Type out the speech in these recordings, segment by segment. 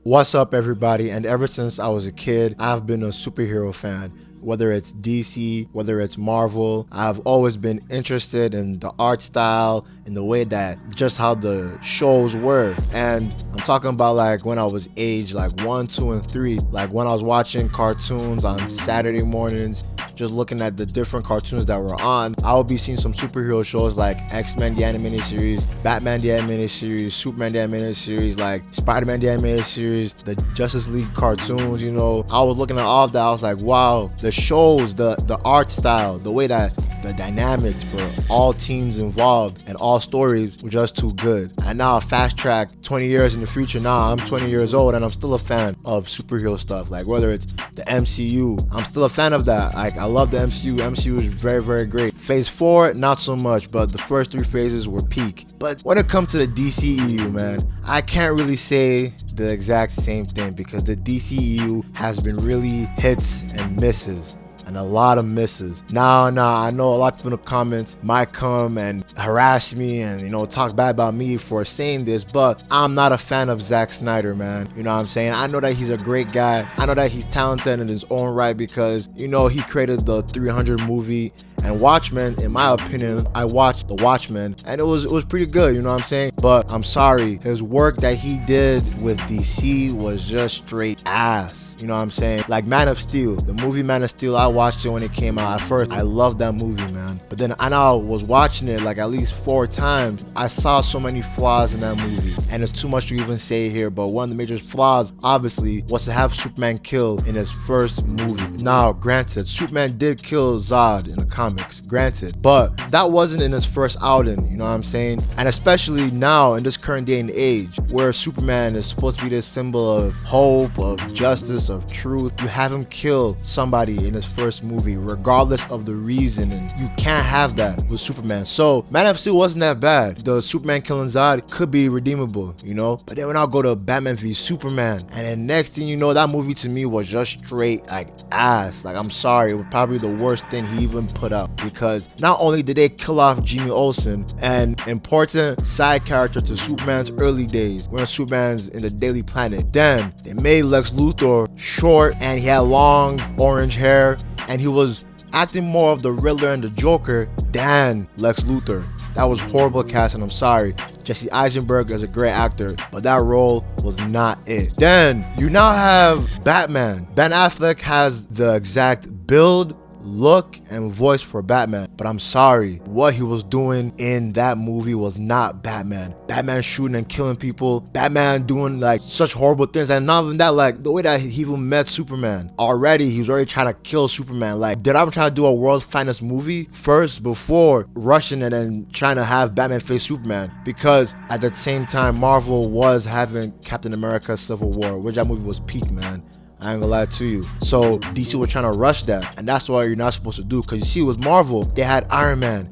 What's up, everybody? And ever since I was a kid, I've been a superhero fan. Whether it's DC, whether it's Marvel, I've always been interested in the art style, in the way that just how the shows were. And I'm talking about like when I was age like 1, 2, and 3, like when I was watching cartoons on Saturday mornings, just looking at the different cartoons that were on. I would be seeing some superhero shows like X-Men the animated series, Batman the animated series, Superman the animated series, like Spider-Man the animated series, the Justice League cartoons. I was looking at all of that. I was like, wow, the shows, the art style, the way that the dynamics for all teams involved and all stories were just too good. And now I fast track 20 years in the future. Now I'm 20 years old and I'm still a fan of superhero stuff. Like whether it's the MCU, I'm still a fan of that. Like I love the MCU. MCU is very, very great. Phase 4, not so much, but the first 3 phases were peak. But when it comes to the DCEU, man, I can't really say the exact same thing because the DCEU has been really hits and misses. And a lot of misses. Now, I know a lot of people in the comments might come and harass me and, talk bad about me for saying this, but I'm not a fan of Zack Snyder, man. You know what I'm saying? I know that he's a great guy. I know that he's talented in his own right because, he created the 300 movie and Watchmen. In my opinion, I watched the Watchmen and it was pretty good, you know what I'm saying? But I'm sorry, his work that he did with DC was just straight ass. You know what I'm saying? Like Man of Steel, the movie Man of Steel, I watched it when it came out. At first, I loved that movie, man. But then I now was watching it like at least 4 times. I saw so many flaws in that movie. And it's too much to even say here, but one of the major flaws, obviously, was to have Superman killed in his first movie. Now, granted, Superman did kill Zod in the comics, granted. But that wasn't in his first outing, you know what I'm saying? And especially now, in this current day and age, where Superman is supposed to be this symbol of hope, of justice, of truth, you have him kill somebody in his first movie, regardless of the reason, and you can't have that with Superman. So Man of Steel wasn't that bad. The Superman killing Zod could be redeemable, but then when I go to Batman v Superman, and then next thing you know, that movie to me was just straight like ass. Like I'm sorry, it was probably the worst thing he even put out, because not only did they kill off Jimmy Olsen, an important side character to Superman's early days when Superman's in the Daily Planet, then they made Lex Luthor short and he had long orange hair and he was acting more of the Riddler and the Joker than Lex Luthor. That was horrible casting, I'm sorry. Jesse Eisenberg is a great actor, but that role was not it. Then you now have Batman. Ben Affleck has the exact build, look, and voice for Batman, but I'm sorry, what he was doing in that movie was not Batman. Batman shooting and killing people, Batman doing like such horrible things, and not even that, like the way that he even met Superman. Already, he was already trying to kill Superman. Like, did I try to do a world's finest movie first before rushing it and trying to have Batman face Superman? Because at the same time, Marvel was having Captain America Civil War, which that movie was peak, man. I ain't gonna lie to you. So DC were trying to rush that, and that's what you're not supposed to do. Because you see, with Marvel, they had Iron Man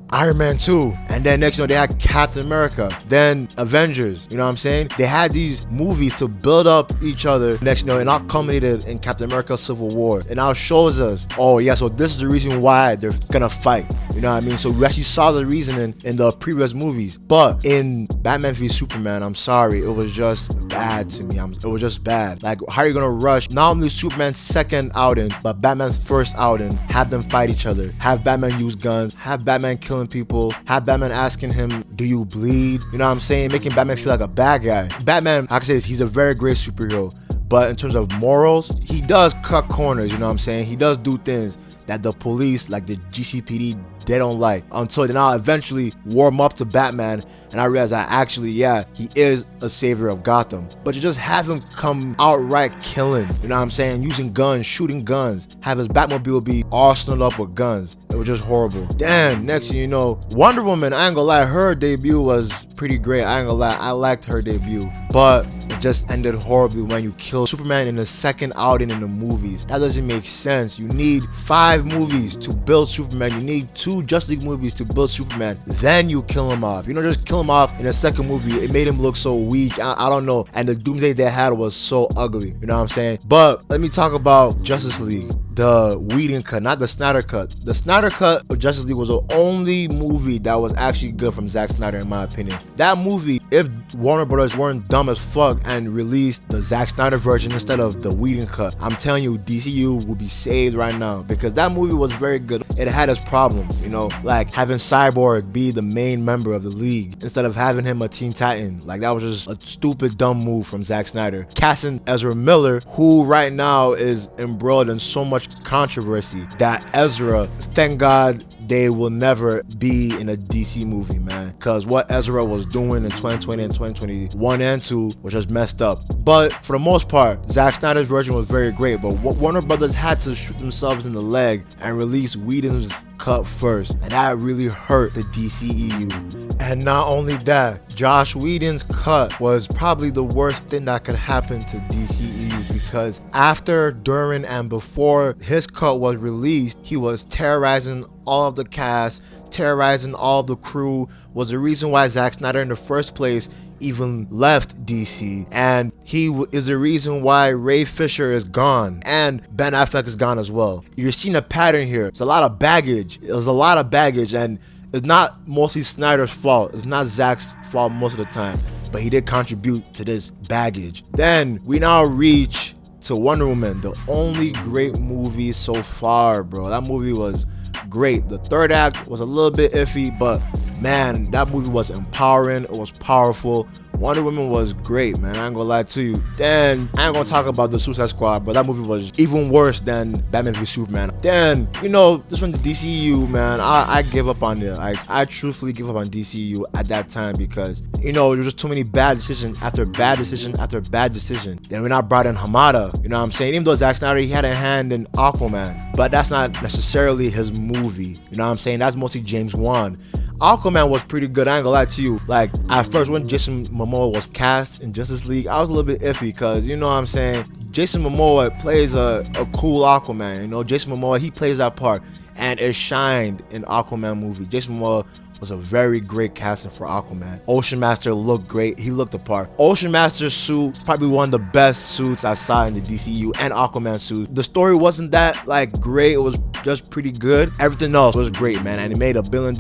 2, and then next they had Captain America, then Avengers. You know what I'm saying? They had these movies to build up each other. Next it all culminated in Captain America Civil War. It now shows us, oh yeah, so this is the reason why they're gonna fight. You know what I mean? So we actually saw the reasoning in the previous movies. But in Batman v Superman, I'm sorry, it was just bad to me. It was just bad. Like, how are you gonna rush not only Superman's second outing, but Batman's first outing, have them fight each other, have Batman use guns, have Batman killing people, have Batman asking him, do you bleed? You know what I'm saying? Making Batman feel like a bad guy. Batman, like I say, he's a very great superhero, but in terms of morals, he does cut corners, you know what I'm saying? He does do things that the police, like the GCPD, they don't like, until they now eventually warm up to Batman, and I realize that actually, yeah, he is a savior of Gotham. But to just have him come outright killing, you know what I'm saying, using guns, shooting guns, have his Batmobile be arsenaled up with guns, it was just horrible. Then next thing you know, Wonder Woman, I ain't gonna lie, her debut was pretty great. I ain't gonna lie, I liked her debut, but it just ended horribly when you kill Superman in the second outing in the movies. That doesn't make sense. You need 5 movies to build Superman. You need 2 Justice League movies to build Superman. Then you kill him off. You don't just kill him off in the second movie. It made him look so weak. I don't know. And the Doomsday they had was so ugly. You know what I'm saying? But let me talk about Justice League. the Whedon cut, not the Snyder cut. The Snyder cut of Justice League was the only movie that was actually good from Zack Snyder, in my opinion. That movie, if Warner Brothers weren't dumb as fuck and released the Zack Snyder version instead of the Whedon cut, I'm telling you, DCU would be saved right now, because that movie was very good. It had its problems, you know, like having Cyborg be the main member of the League instead of having him a Teen Titan. Like, that was just a stupid, dumb move from Zack Snyder. Casting Ezra Miller, who right now is embroiled in so much controversy that Ezra, thank God they will never be in a DC movie, man, because what Ezra was doing in 2020 and 2021 and 2 was just messed up. But for the most part, Zack Snyder's version was very great, but Warner Brothers had to shoot themselves in the leg and release Whedon's cut first, and that really hurt the DCEU. And not only that, Josh Whedon's cut was probably the worst thing that could happen to DCEU, because after, during, and before his cut was released, he was terrorizing all of the cast, terrorizing all of the crew, was the reason why Zack Snyder in the first place even left DC, and he is the reason why Ray Fisher is gone and Ben Affleck is gone as well. You're seeing a pattern here. It's a lot of baggage. There's a lot of baggage, and it's not mostly Snyder's fault. It's not Zack's fault most of the time, but he did contribute to this baggage. Then we now reach to Wonder Woman, the only great movie so far, bro. That movie was great. The third act was a little bit iffy, but man, that movie was empowering. It was powerful. Wonder Woman was great, man. I ain't gonna lie to you. Then I ain't gonna talk about the Suicide Squad, but that movie was even worse than Batman v Superman. Then, you know, this one, the DCEU, man, I give up on it. I truthfully give up on DCEU at that time, because, you know, there was just too many bad decisions after bad decision after bad decision. Then we now brought in Hamada, you know what I'm saying? Even though Zack Snyder, he had a hand in Aquaman, but that's not necessarily his movie, you know what I'm saying? That's mostly James Wan. Aquaman was pretty good, I ain't gonna lie to you. Like, at first when Jason Momoa was cast in Justice League, I was a little bit iffy, because, you know what I'm saying, Jason Momoa plays a cool Aquaman, you know, Jason Momoa, he plays that part, and it shined in Aquaman movie. Jason Momoa was a very great casting for Aquaman. Ocean Master looked great. He looked the part. Ocean Master's suit, probably one of the best suits I saw in the DCU, and Aquaman suit. The story wasn't that like great. It was just pretty good. Everything else was great, man, and it made $1 billion.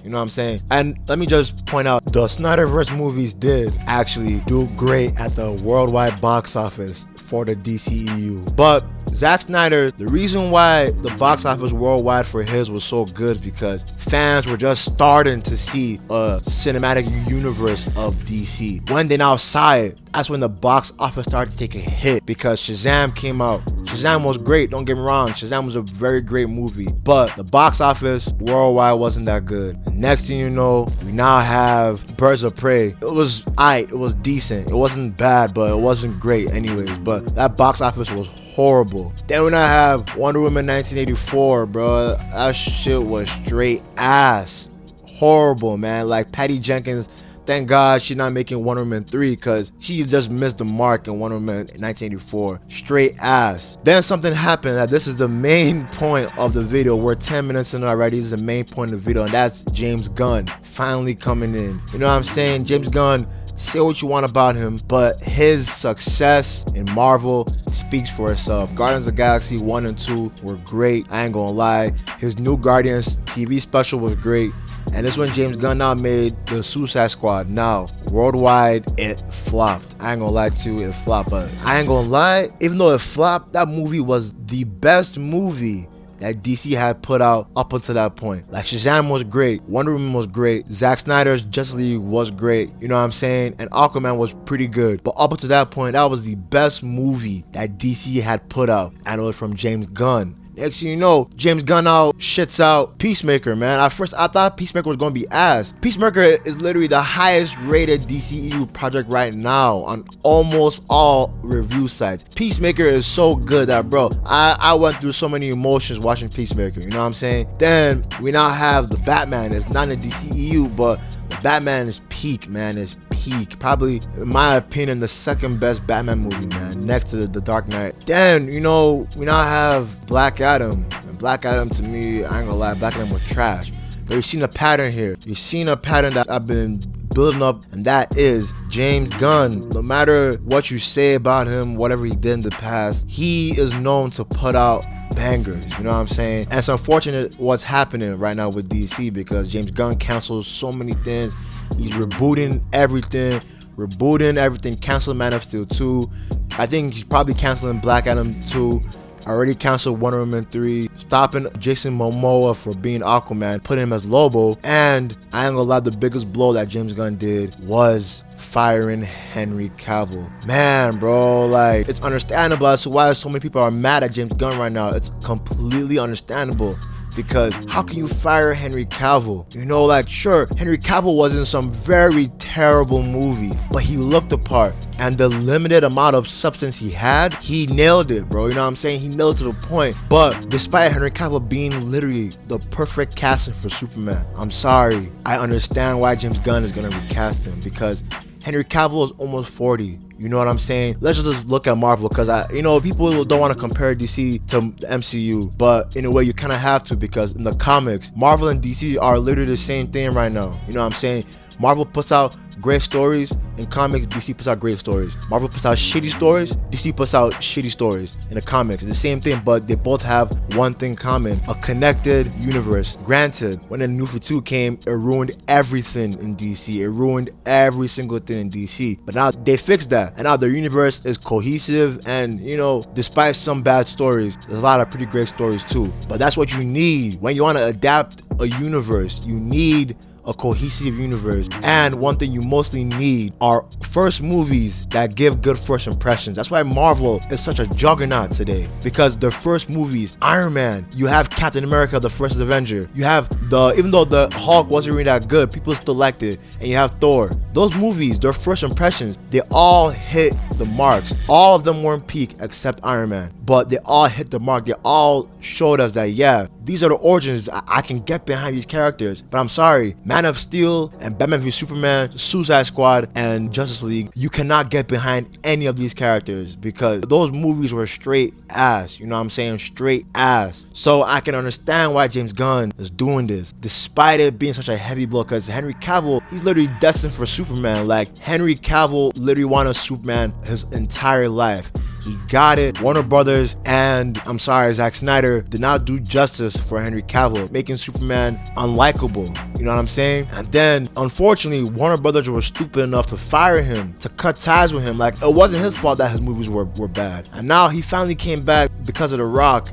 You know what I'm saying? And let me just point out, the Snyderverse movies did actually do great at the worldwide box office for the DCEU. But Zack Snyder, the reason why the box office worldwide for his was so good is because fans were just starting to see a cinematic universe of DC. When they now saw it, that's when the box office started to take a hit, because Shazam came out. Shazam was great, don't get me wrong. Shazam was a very great movie, but the box office worldwide wasn't that good. And next thing you know, we now have Birds of Prey. It was aight, it was decent. It wasn't bad, but it wasn't great anyways. But that box office was horrible. Then when I have Wonder Woman 1984, bro, that shit was straight ass. Horrible, man. Like, Patty Jenkins, thank God she's not making Wonder Woman 3, because she just missed the mark in Wonder Woman 1984. Straight ass. Then something happened that this is the main point of the video. We're 10 minutes in already. This is the main point of the video, and that's James Gunn finally coming in. You know what I'm saying? James Gunn, say what you want about him, but his success in Marvel speaks for itself. Guardians of the Galaxy 1 and 2 were great. I ain't gonna lie. His new Guardians TV special was great. And this when James Gunn now made the Suicide Squad. Now, worldwide, it flopped. I ain't gonna lie to you, it flopped. But I ain't gonna lie, even though it flopped, that movie was the best movie that DC had put out up until that point. Like, Shazam was great, Wonder Woman was great, Zack Snyder's Justice League was great, you know what I'm saying? And Aquaman was pretty good. But up until that point, that was the best movie that DC had put out, and it was from James Gunn. Next thing you know, James Gunn now shits out Peacemaker, man. At first, I thought Peacemaker was going to be ass. Peacemaker is literally the highest rated DCEU project right now on almost all review sites. Peacemaker is so good that, bro, I went through so many emotions watching Peacemaker, you know what I'm saying? Then we now have the Batman. It's not in the DCEU, but the Batman is peak, man. It's peak. Probably, in my opinion, the second best Batman movie, man, next to the Dark Knight. Then, you know, we now have Black Adam. And Black Adam, to me, I ain't gonna lie, Black Adam was trash. But you've seen a pattern here. You've seen a pattern that I've been building up, and that is James Gunn, no matter what you say about him, whatever he did in the past, he is known to put out bangers, you know what I'm saying? And it's unfortunate what's happening right now with DC because James Gunn cancels so many things. He's rebooting everything, canceling Man of Steel 2. I think he's probably canceling Black Adam 2. Already canceled Wonder Woman 3, stopping Jason Momoa for being Aquaman, putting him as Lobo, and I ain't gonna lie, the biggest blow that James Gunn did was firing Henry Cavill. Man, bro, like, it's understandable as to why so many people are mad at James Gunn right now. It's completely understandable. Because how can you fire Henry Cavill? You know, like, sure, Henry Cavill was in some very terrible movies, but he looked the part. And the limited amount of substance he had, he nailed it, bro. You know what I'm saying? He nailed it to the point. But despite Henry Cavill being literally the perfect casting for Superman, I'm sorry. I understand why James Gunn is going to recast him because Henry Cavill is almost 40. You know what I'm saying? Let's just look at Marvel because people don't want to compare DC to the MCU, but in a way you kind of have to because in the comics, Marvel and DC are literally the same thing right now. You know what I'm saying? Marvel puts out great stories in comics, DC puts out great stories. Marvel puts out shitty stories, DC puts out shitty stories in the comics. It's the same thing, but they both have one thing common: a connected universe. Granted, when the New 52 came, it ruined everything in DC. It ruined every single thing in DC. But now they fixed that, and now their universe is cohesive. And despite some bad stories, there's a lot of pretty great stories too. But that's what you need when you want to adapt a universe. You need a cohesive universe, and one thing you mostly need are first movies that give good first impressions. That's why Marvel is such a juggernaut today, because their first movies, Iron Man, you have Captain America, the first Avenger, you have even though the Hulk wasn't really that good, people still liked it, and you have Thor. Those movies, their first impressions, they all hit the marks. All of them weren't peak except Iron Man, but they all hit the mark. They all showed us that, yeah, these are the origins. I can get behind these characters. But I'm sorry, Man of Steel and Batman v Superman, Suicide Squad, and Justice League, you cannot get behind any of these characters because those movies were straight ass. You know what I'm saying? Straight ass. So I can understand why James Gunn is doing this, despite it being such a heavy blow, because Henry Cavill, he's literally destined for Superman. Like, Henry Cavill literally wanted Superman his entire life. He got it. Warner Brothers and, I'm sorry, Zack Snyder did not do justice for Henry Cavill, making Superman unlikable. You know what I'm saying? And then, unfortunately, Warner Brothers were stupid enough to fire him, to cut ties with him. Like, it wasn't his fault that his movies were bad. And now he finally came back because of The Rock.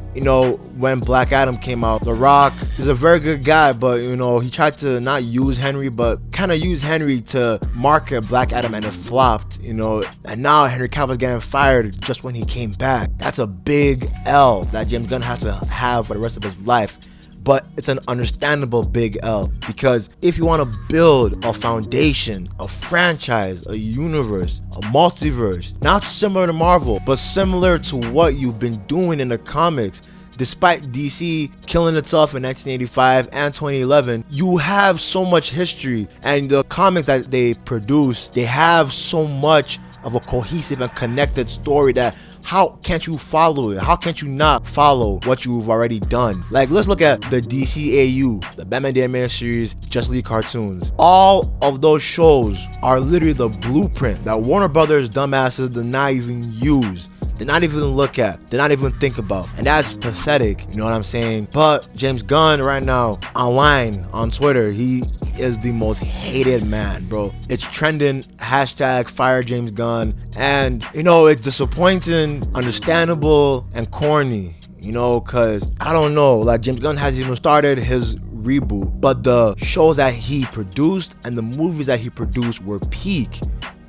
When Black Adam came out, The Rock is a very good guy, but, he tried to not use Henry, but kind of use Henry to market Black Adam, and it flopped, And now Henry Cavill's getting fired just when he came back. That's a big L that James Gunn has to have for the rest of his life. But it's an understandable big L, because if you want to build a foundation, a franchise, a universe, a multiverse, not similar to Marvel, but similar to what you've been doing in the comics, despite DC killing itself in 1985 and 2011, you have so much history, and the comics that they produce, they have so much of a cohesive and connected story that how can't you follow it? How can't you not follow what you've already done? Like, let's look at the DCEU, the Batman the Animated Series, Justice League cartoons. All of those shows are literally the blueprint that Warner Brothers dumbasses did not even use, did not even look at, did not even think about. And that's pathetic, you know what I'm saying? But James Gunn right now, online, on Twitter, he is the most hated man, bro. It's trending, hashtag fire James Gunn. And, it's disappointing, understandable, and corny, because I don't know, like, James Gunn hasn't even started his reboot, but the shows that he produced and the movies that he produced were peak.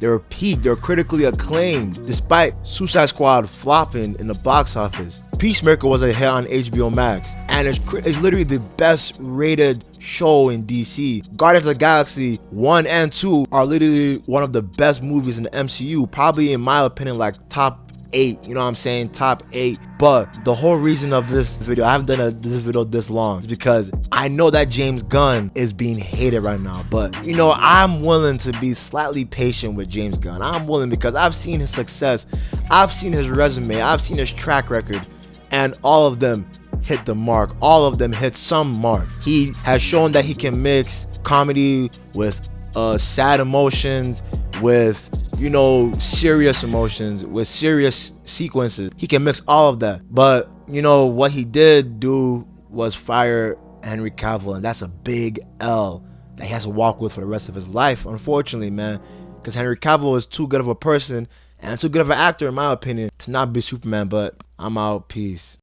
They're critically acclaimed, despite Suicide Squad flopping in the box office. Peacemaker was a hit on HBO Max, and it's literally the best rated show in DC. Guardians of the Galaxy 1 and 2 are literally one of the best movies in the MCU, probably in my opinion like top 8, top 8. But the whole reason of this video, I haven't done this video this long, is because I know that James Gunn is being hated right now. But I'm willing to be slightly patient with James Gunn. I'm willing, because I've seen his success, I've seen his resume, I've seen his track record, and all of them hit the mark. All of them hit some mark. He has shown that he can mix comedy with sad emotions, with, you know, serious emotions, with serious sequences. He can mix all of that. But, you know, what he did do was fire Henry Cavill, and that's a big L that he has to walk with for the rest of his life, unfortunately, man. Because Henry Cavill is too good of a person and too good of an actor, in my opinion, to not be Superman. But I'm out. Peace.